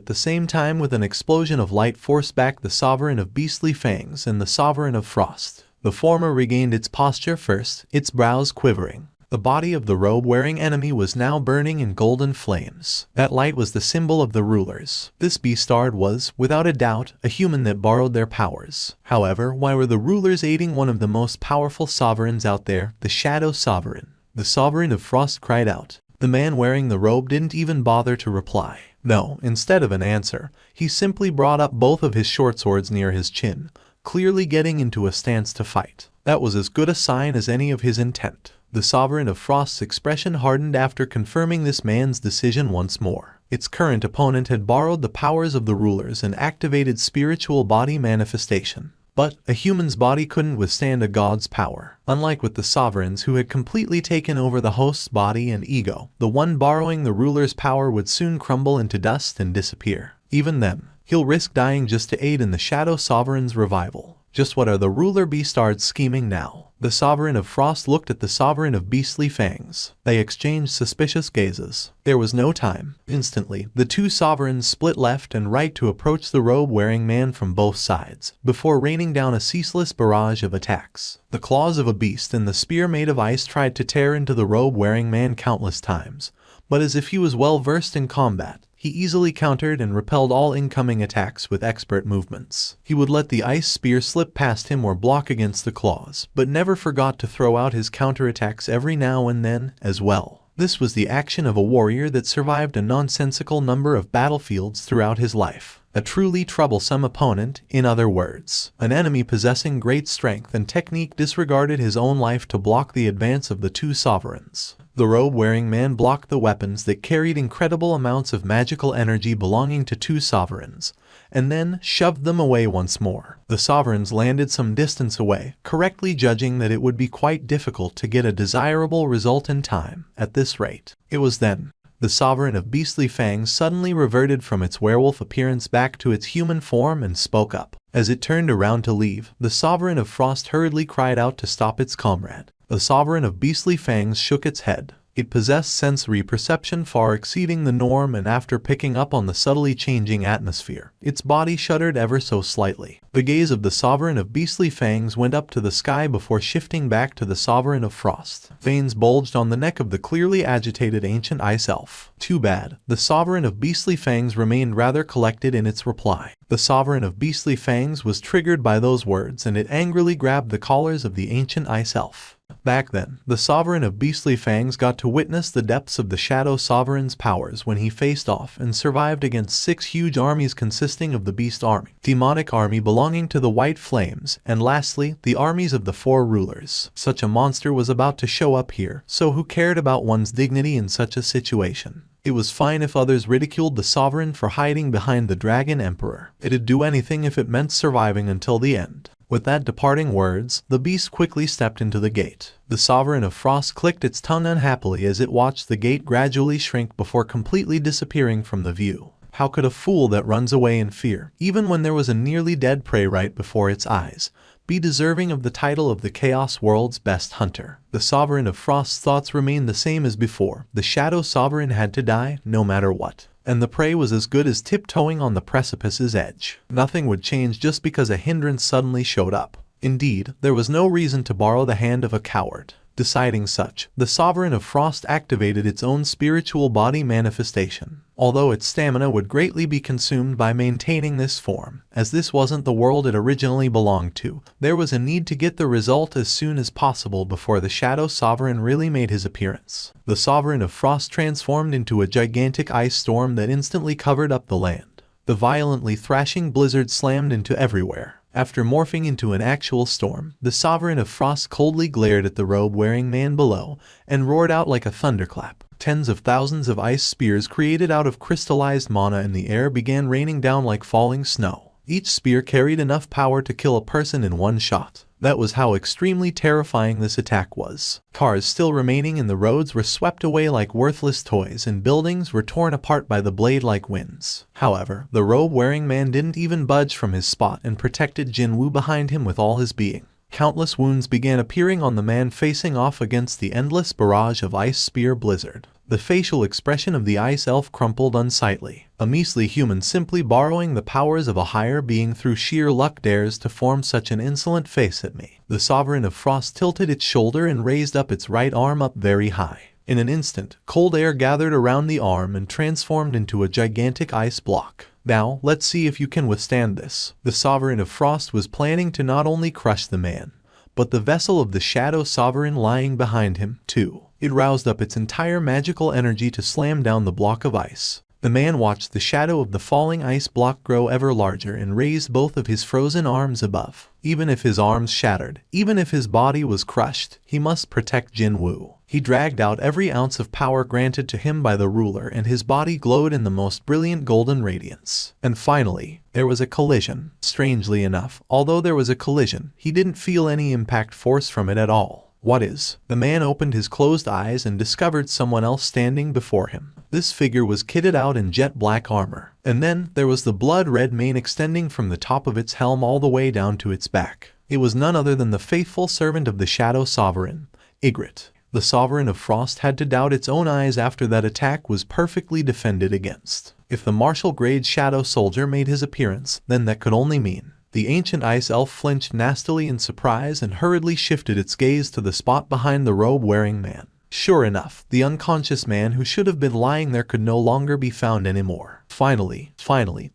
At the same time, with an explosion of light forced back the Sovereign of Beastly Fangs and the Sovereign of Frost. The former regained its posture first, its brows quivering. The body of the robe-wearing enemy was now burning in golden flames. That light was the symbol of the rulers. This Beastard was, without a doubt, a human that borrowed their powers. However, why were the rulers aiding one of the most powerful sovereigns out there, the Shadow Sovereign? The Sovereign of Frost cried out. The man wearing the robe didn't even bother to reply. No, instead of an answer, he simply brought up both of his short swords near his chin, clearly getting into a stance to fight. That was as good a sign as any of his intent. The Sovereign of Frost's expression hardened after confirming this man's decision once more. Its current opponent had borrowed the powers of the rulers and activated spiritual body manifestation. But a human's body couldn't withstand a god's power. Unlike with the sovereigns who had completely taken over the host's body and ego, the one borrowing the ruler's power would soon crumble into dust and disappear. Even then, he'll risk dying just to aid in the Shadow Sovereign's revival. Just what are the ruler Beastards scheming now? The Sovereign of Frost looked at the Sovereign of Beastly Fangs. They exchanged suspicious gazes. There was no time. Instantly, the two sovereigns split left and right to approach the robe-wearing man from both sides, before raining down a ceaseless barrage of attacks. The claws of a beast and the spear made of ice tried to tear into the robe-wearing man countless times, but as if he was well versed in combat, he easily countered and repelled all incoming attacks with expert movements. He would let the ice spear slip past him or block against the claws, but never forgot to throw out his counterattacks every now and then, as well. This was the action of a warrior that survived a nonsensical number of battlefields throughout his life. A truly troublesome opponent, in other words. An enemy possessing great strength and technique disregarded his own life to block the advance of the two sovereigns. The robe-wearing man blocked the weapons that carried incredible amounts of magical energy belonging to two sovereigns, and then shoved them away once more. The sovereigns landed some distance away, correctly judging that it would be quite difficult to get a desirable result in time. At this rate, it was then the Sovereign of Beastly Fangs suddenly reverted from its werewolf appearance back to its human form and spoke up. As it turned around to leave, the Sovereign of Frost hurriedly cried out to stop its comrade. The Sovereign of Beastly Fangs shook its head. It possessed sensory perception far exceeding the norm, and after picking up on the subtly changing atmosphere, its body shuddered ever so slightly. The gaze of the Sovereign of Beastly Fangs went up to the sky before shifting back to the Sovereign of Frost. Veins bulged on the neck of the clearly agitated ancient ice elf. Too bad. The Sovereign of Beastly Fangs remained rather collected in its reply. The Sovereign of Beastly Fangs was triggered by those words, and it angrily grabbed the collars of the ancient ice elf. Back then, the Sovereign of Beastly Fangs got to witness the depths of the Shadow Sovereign's powers when he faced off and survived against 6 huge armies consisting of the Beast Army, Demonic Army belonging to the White Flames, and lastly, the armies of the 4 rulers. Such a monster was about to show up here, so who cared about one's dignity in such a situation? It was fine if others ridiculed the Sovereign for hiding behind the Dragon Emperor. It'd do anything if it meant surviving until the end. With that departing words, the beast quickly stepped into the gate. The Sovereign of Frost clicked its tongue unhappily as it watched the gate gradually shrink before completely disappearing from the view. How could a fool that runs away in fear, even when there was a nearly dead prey right before its eyes, be deserving of the title of the Chaos World's best hunter? The Sovereign of Frost's thoughts remained the same as before. The Shadow Sovereign had to die, no matter what. And the prey was as good as tiptoeing on the precipice's edge. Nothing would change just because a hindrance suddenly showed up. Indeed, there was no reason to borrow the hand of a coward. Deciding such, the Sovereign of Frost activated its own spiritual body manifestation. Although its stamina would greatly be consumed by maintaining this form, as this wasn't the world it originally belonged to, there was a need to get the result as soon as possible before the Shadow Sovereign really made his appearance. The Sovereign of Frost transformed into a gigantic ice storm that instantly covered up the land. The violently thrashing blizzard slammed into everywhere. After morphing into an actual storm, the Sovereign of Frost coldly glared at the robe-wearing man below and roared out like a thunderclap. Tens of thousands of ice spears created out of crystallized mana in the air began raining down like falling snow. Each spear carried enough power to kill a person in one shot. That was how extremely terrifying this attack was. Cars still remaining in the roads were swept away like worthless toys, and buildings were torn apart by the blade-like winds. However, the robe-wearing man didn't even budge from his spot and protected Jinwoo behind him with all his being. Countless wounds began appearing on the man facing off against the endless barrage of ice spear blizzard. The facial expression of the ice elf crumpled unsightly. A measly human simply borrowing the powers of a higher being through sheer luck dares to form such an insolent face at me. The Sovereign of Frost tilted its shoulder and raised up its right arm up very high. In an instant, cold air gathered around the arm and transformed into a gigantic ice block. Now, let's see if you can withstand this. The Sovereign of Frost was planning to not only crush the man, but the vessel of the Shadow Sovereign lying behind him, too. It roused up its entire magical energy to slam down the block of ice. The man watched the shadow of the falling ice block grow ever larger and raised both of his frozen arms above. Even if his arms shattered, even if his body was crushed, he must protect Jinwoo. He dragged out every ounce of power granted to him by the ruler, and his body glowed in the most brilliant golden radiance. And finally, there was a collision. Strangely enough, although there was a collision, he didn't feel any impact force from it at all. What is? The man opened his closed eyes and discovered someone else standing before him. This figure was kitted out in jet black armor. And then, there was the blood-red mane extending from the top of its helm all the way down to its back. It was none other than the faithful servant of the Shadow Sovereign, Ygritte. The Sovereign of Frost had to doubt its own eyes after that attack was perfectly defended against. If the martial-grade Shadow Soldier made his appearance, then that could only mean the ancient ice elf flinched nastily in surprise and hurriedly shifted its gaze to the spot behind the robe-wearing man. Sure enough, the unconscious man who should have been lying there could no longer be found anymore. Finally,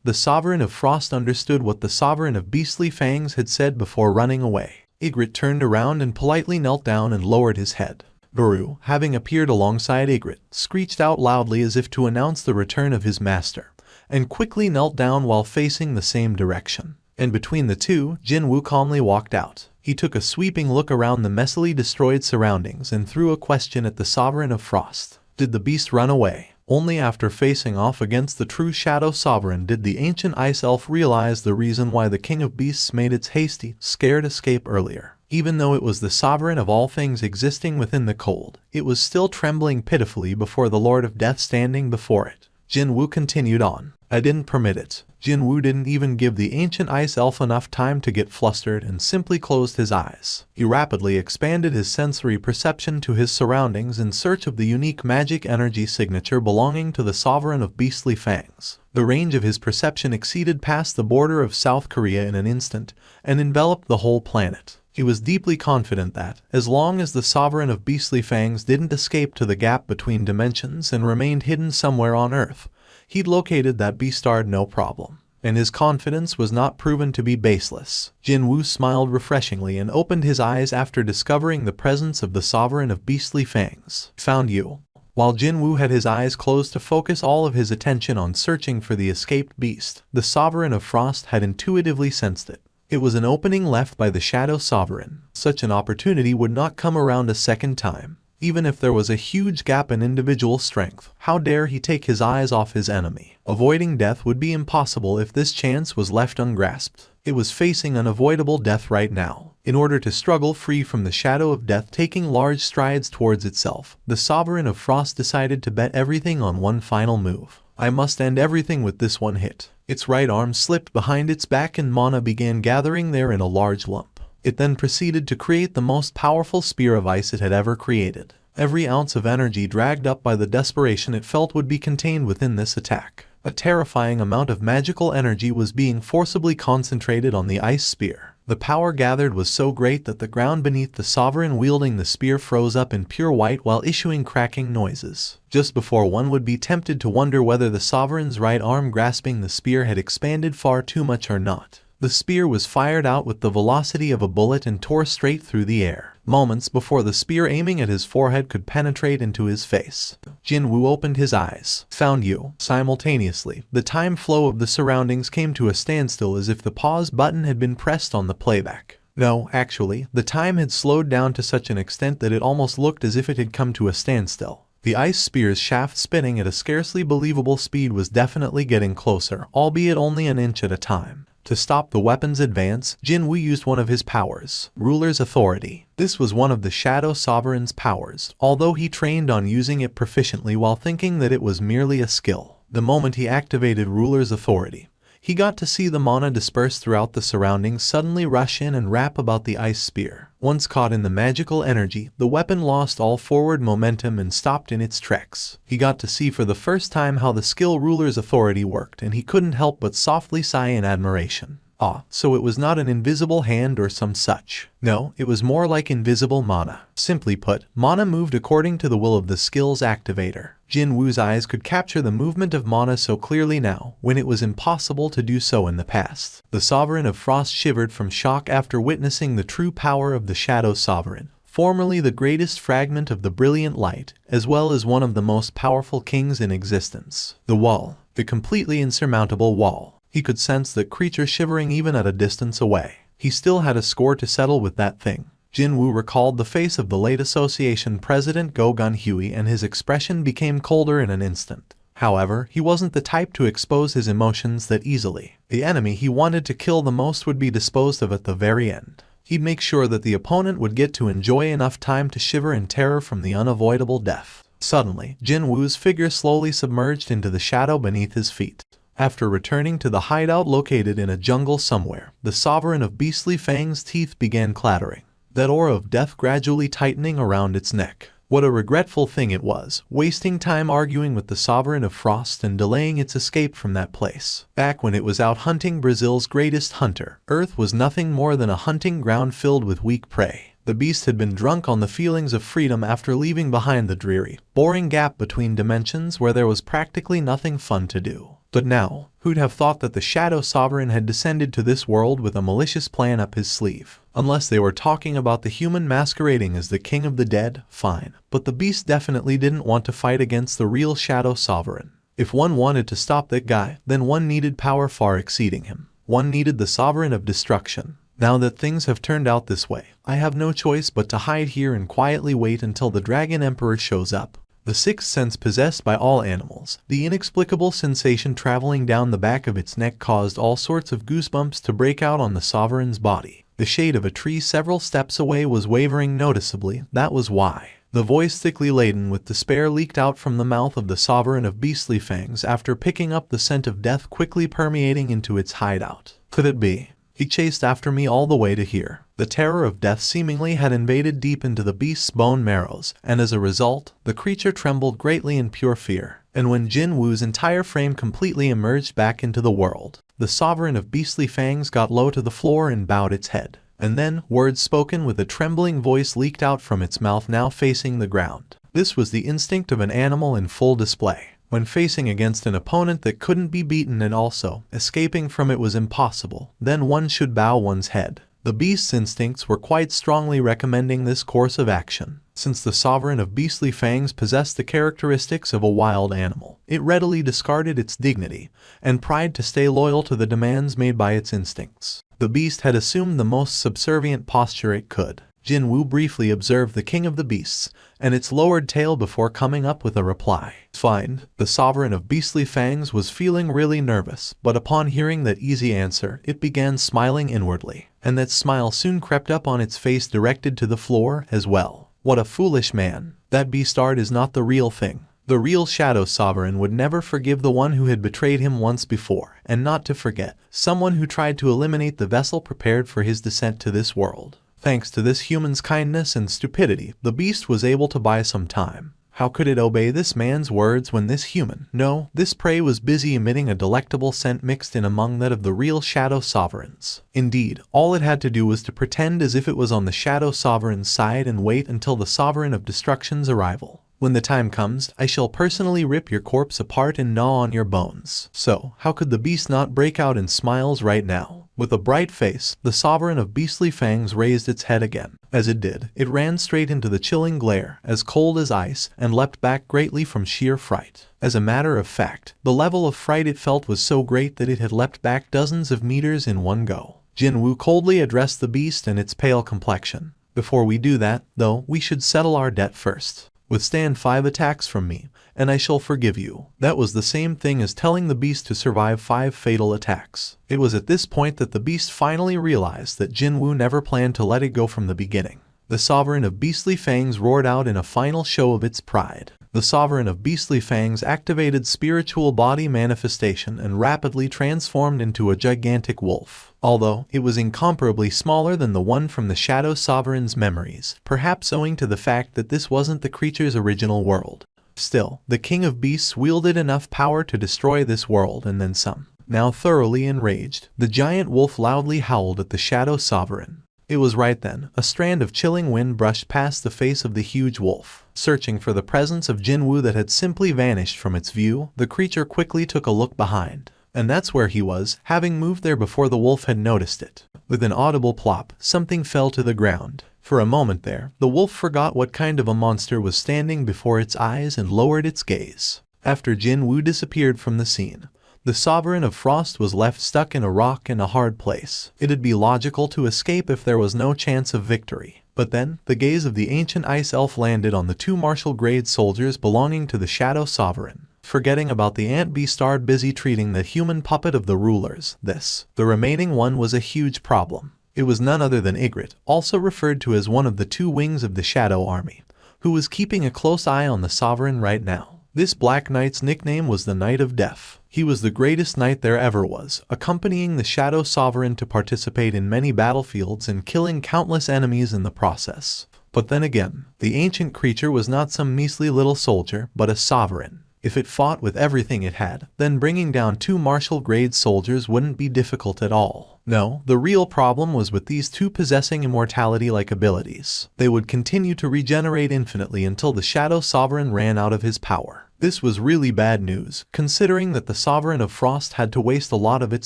the Sovereign of Frost understood what the Sovereign of Beastly Fangs had said before running away. Ygritte turned around and politely knelt down and lowered his head. Baru, having appeared alongside Ygritte, screeched out loudly as if to announce the return of his master, and quickly knelt down while facing the same direction. And between the two, Jinwoo calmly walked out. He took a sweeping look around the messily destroyed surroundings and threw a question at the Sovereign of Frost. Did the beast run away? Only after facing off against the true Shadow Sovereign did the ancient ice elf realize the reason why the King of Beasts made its hasty, scared escape earlier. Even though it was the sovereign of all things existing within the cold, it was still trembling pitifully before the Lord of Death standing before it. Jinwoo continued on. I didn't permit it. Jinwoo didn't even give the ancient ice elf enough time to get flustered and simply closed his eyes. He rapidly expanded his sensory perception to his surroundings in search of the unique magic energy signature belonging to the Sovereign of Beastly Fangs. The range of his perception exceeded past the border of South Korea in an instant and enveloped the whole planet. He was deeply confident that, as long as the Sovereign of Beastly Fangs didn't escape to the gap between dimensions and remained hidden somewhere on Earth, he'd located that beastard no problem. And his confidence was not proven to be baseless. Jinwoo smiled refreshingly and opened his eyes after discovering the presence of the Sovereign of Beastly Fangs. Found you. While Jinwoo had his eyes closed to focus all of his attention on searching for the escaped beast, the Sovereign of Frost had intuitively sensed it. It was an opening left by the Shadow Sovereign. Such an opportunity would not come around a second time. Even if there was a huge gap in individual strength, how dare he take his eyes off his enemy? Avoiding death would be impossible if this chance was left ungrasped. It was facing unavoidable death right now. In order to struggle free from the shadow of death taking large strides towards itself, the Sovereign of Frost decided to bet everything on one final move. I must end everything with this one hit. Its right arm slipped behind its back and mana began gathering there in a large lump. It then proceeded to create the most powerful spear of ice it had ever created. Every ounce of energy dragged up by the desperation it felt would be contained within this attack. A terrifying amount of magical energy was being forcibly concentrated on the ice spear. The power gathered was so great that the ground beneath the Sovereign wielding the spear froze up in pure white while issuing cracking noises. Just before one would be tempted to wonder whether the Sovereign's right arm grasping the spear had expanded far too much or not, the spear was fired out with the velocity of a bullet and tore straight through the air. Moments before the spear aiming at his forehead could penetrate into his face, Jinwoo opened his eyes. Found you. Simultaneously, the time flow of the surroundings came to a standstill as if the pause button had been pressed on the playback. No, actually, the time had slowed down to such an extent that it almost looked as if it had come to a standstill. The ice spear's shaft spinning at a scarcely believable speed was definitely getting closer, albeit only an inch at a time. To stop the weapon's advance, Jinwoo used one of his powers, Ruler's Authority. This was one of the Shadow Sovereign's powers, although he trained on using it proficiently while thinking that it was merely a skill. The moment he activated Ruler's Authority, He got to see the mana disperse throughout the surroundings suddenly rush in and wrap about the ice spear. Once caught in the magical energy, the weapon lost all forward momentum and stopped in its tracks. He got to see for the first time how the skill ruler's authority worked, and he couldn't help but softly sigh in admiration. Ah, so it was not an invisible hand or some such. No, it was more like invisible mana. Simply put, mana moved according to the will of the skill's activator. Jinwoo's eyes could capture the movement of mana so clearly now, when it was impossible to do so in the past. The Sovereign of Frost shivered from shock after witnessing the true power of the Shadow Sovereign, formerly the greatest fragment of the brilliant light, as well as one of the most powerful kings in existence. The wall, the completely insurmountable wall. He could sense the creature shivering even at a distance away. He still had a score to settle with that thing. Jinwoo recalled the face of the late association president Go Gun-Hui, and his expression became colder in an instant. However, he wasn't the type to expose his emotions that easily. The enemy he wanted to kill the most would be disposed of at the very end. He'd make sure that the opponent would get to enjoy enough time to shiver in terror from the unavoidable death. Suddenly, Jinwoo's figure slowly submerged into the shadow beneath his feet. After returning to the hideout located in a jungle somewhere, the Sovereign of Beastly Fang's teeth began clattering, that aura of death gradually tightening around its neck. What a regretful thing it was, wasting time arguing with the Sovereign of Frost and delaying its escape from that place. Back when it was out hunting Brazil's greatest hunter, Earth was nothing more than a hunting ground filled with weak prey. The beast had been drunk on the feelings of freedom after leaving behind the dreary, boring gap between dimensions where there was practically nothing fun to do. But now, who'd have thought that the Shadow Sovereign had descended to this world with a malicious plan up his sleeve? Unless they were talking about the human masquerading as the king of the dead, fine. But the beast definitely didn't want to fight against the real Shadow Sovereign. If one wanted to stop that guy, then one needed power far exceeding him. One needed the Sovereign of Destruction. Now that things have turned out this way, I have no choice but to hide here and quietly wait until the Dragon Emperor shows up. The sixth sense possessed by all animals, the inexplicable sensation traveling down the back of its neck caused all sorts of goosebumps to break out on the Sovereign's body. The shade of a tree several steps away was wavering noticeably, that was why. The voice thickly laden with despair leaked out from the mouth of the Sovereign of Beastly Fangs after picking up the scent of death quickly permeating into its hideout. Could it be? He chased after me all the way to here. The terror of death seemingly had invaded deep into the beast's bone marrows, and as a result, the creature trembled greatly in pure fear. And when Jinwoo's entire frame completely emerged back into the world, the Sovereign of Beastly Fangs got low to the floor and bowed its head. And then, words spoken with a trembling voice leaked out from its mouth now facing the ground. This was the instinct of an animal in full display. When facing against an opponent that couldn't be beaten and also, escaping from it was impossible, then one should bow one's head. The beast's instincts were quite strongly recommending this course of action. Since the Sovereign of Beastly Fangs possessed the characteristics of a wild animal, it readily discarded its dignity and pride to stay loyal to the demands made by its instincts. The beast had assumed the most subservient posture it could. Jinwoo briefly observed the king of the beasts and its lowered tail before coming up with a reply. Fine. The Sovereign of Beastly Fangs was feeling really nervous, but upon hearing that easy answer, it began smiling inwardly, and that smile soon crept up on its face directed to the floor as well. What a foolish man. That beast art is not the real thing. The real Shadow Sovereign would never forgive the one who had betrayed him once before, and not to forget, someone who tried to eliminate the vessel prepared for his descent to this world. Thanks to this human's kindness and stupidity, the beast was able to buy some time. How could it obey this man's words when this human, no, this prey was busy emitting a delectable scent mixed in among that of the real Shadow Sovereigns? Indeed, all it had to do was to pretend as if it was on the Shadow Sovereign's side and wait until the Sovereign of Destruction's arrival. When the time comes, I shall personally rip your corpse apart and gnaw on your bones. So, how could the beast not break out in smiles right now? With a bright face, the Sovereign of Beastly Fangs raised its head again. As it did, it ran straight into the chilling glare, as cold as ice, and leapt back greatly from sheer fright. As a matter of fact, the level of fright it felt was so great that it had leapt back dozens of meters in one go. Jinwoo coldly addressed the beast and its pale complexion. Before we do that, though, we should settle our debt first. Withstand 5 attacks from me, and I shall forgive you. That was the same thing as telling the beast to survive 5 fatal attacks. It was at this point that the beast finally realized that Jinwoo never planned to let it go from the beginning. The Sovereign of Beastly Fangs roared out in a final show of its pride. The Sovereign of Beastly Fangs activated spiritual body manifestation and rapidly transformed into a gigantic wolf. Although it was incomparably smaller than the one from the Shadow Sovereign's memories, perhaps owing to the fact that this wasn't the creature's original world. Still, the King of Beasts wielded enough power to destroy this world and then some. Now thoroughly enraged, the giant wolf loudly howled at the Shadow Sovereign. It was right then, a strand of chilling wind brushed past the face of the huge wolf. Searching for the presence of Jinwoo that had simply vanished from its view, the creature quickly took a look behind. And that's where he was, having moved there before the wolf had noticed it. With an audible plop, something fell to the ground. For a moment there, the wolf forgot what kind of a monster was standing before its eyes and lowered its gaze. After Jinwoo disappeared from the scene, the Sovereign of Frost was left stuck in a rock in a hard place. It'd be logical to escape if there was no chance of victory. But then, the gaze of the ancient ice elf landed on the two martial-grade soldiers belonging to the Shadow Sovereign. Forgetting about the ant beastard busy treating the human puppet of the rulers, the remaining one was a huge problem. It was none other than Ygritte, also referred to as one of the two wings of the Shadow Army, who was keeping a close eye on the Sovereign right now. This Black Knight's nickname was the Knight of Death. He was the greatest knight there ever was, accompanying the Shadow Sovereign to participate in many battlefields and killing countless enemies in the process. But then again, the ancient creature was not some measly little soldier, but a sovereign. If it fought with everything it had, then bringing down two martial-grade soldiers wouldn't be difficult at all. No, the real problem was with these two possessing immortality-like abilities. They would continue to regenerate infinitely until the Shadow Sovereign ran out of his power. This was really bad news, considering that the Sovereign of Frost had to waste a lot of its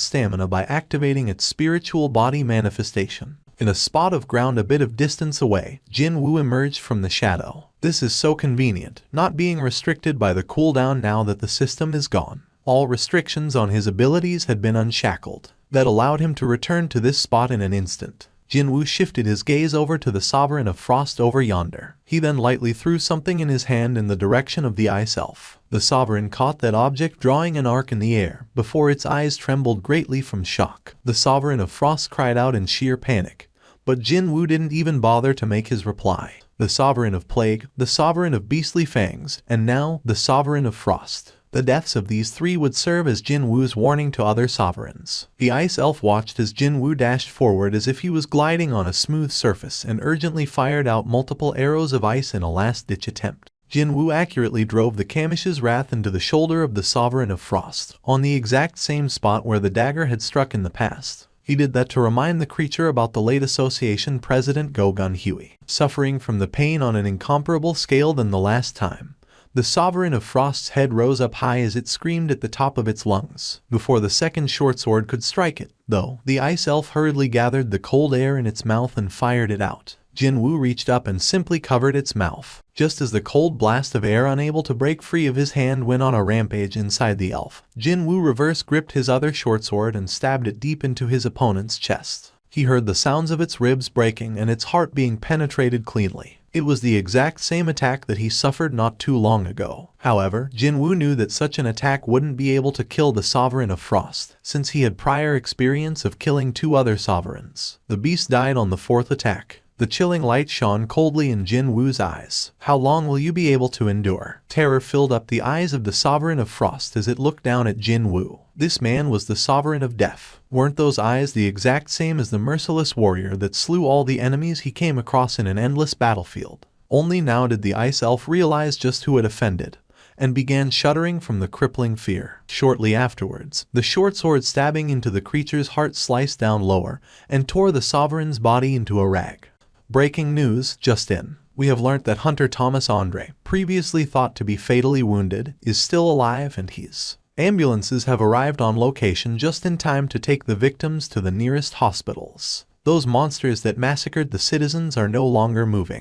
stamina by activating its spiritual body manifestation. In a spot of ground a bit of distance away, Jinwoo emerged from the shadow. This is so convenient, not being restricted by the cooldown now that the system is gone. All restrictions on his abilities had been unshackled. That allowed him to return to this spot in an instant. Jinwoo shifted his gaze over to the Sovereign of Frost over yonder. He then lightly threw something in his hand in the direction of the ice elf. The Sovereign caught that object drawing an arc in the air, before its eyes trembled greatly from shock. The Sovereign of Frost cried out in sheer panic. But Jinwoo didn't even bother to make his reply. The Sovereign of Plague, the Sovereign of Beastly Fangs, and now the Sovereign of Frost. The deaths of these three would serve as Jinwoo's warning to other sovereigns. The ice elf watched as Jinwoo dashed forward as if he was gliding on a smooth surface and urgently fired out multiple arrows of ice in a last-ditch attempt. Jinwoo accurately drove the Kamish's wrath into the shoulder of the Sovereign of Frost, on the exact same spot where the dagger had struck in the past. He did that to remind the creature about the late association president Go-Gun Huey, suffering from the pain on an incomparable scale than the last time. The Sovereign of Frost's head rose up high as it screamed at the top of its lungs, before the second short sword could strike it, though. The ice elf hurriedly gathered the cold air in its mouth and fired it out. Jinwoo reached up and simply covered its mouth, just as the cold blast of air unable to break free of his hand went on a rampage inside the elf. Jinwoo reverse gripped his other short sword and stabbed it deep into his opponent's chest. He heard the sounds of its ribs breaking and its heart being penetrated cleanly. It was the exact same attack that he suffered not too long ago. However, Jinwoo knew that such an attack wouldn't be able to kill the Sovereign of Frost, since he had prior experience of killing two other sovereigns. The beast died on the fourth attack. The chilling light shone coldly in Jinwoo's eyes. How long will you be able to endure? Terror filled up the eyes of the Sovereign of Frost as it looked down at Jinwoo. This man was the Sovereign of Death. Weren't those eyes the exact same as the merciless warrior that slew all the enemies he came across in an endless battlefield? Only now did the ice elf realize just who had offended, and began shuddering from the crippling fear. Shortly afterwards, the short sword stabbing into the creature's heart sliced down lower and tore the Sovereign's body into a rag. Breaking news, just in. We have learnt that Hunter Thomas Andre, previously thought to be fatally wounded, is still alive and his ambulances have arrived on location just in time to take the victims to the nearest hospitals. Those monsters that massacred the citizens are no longer moving.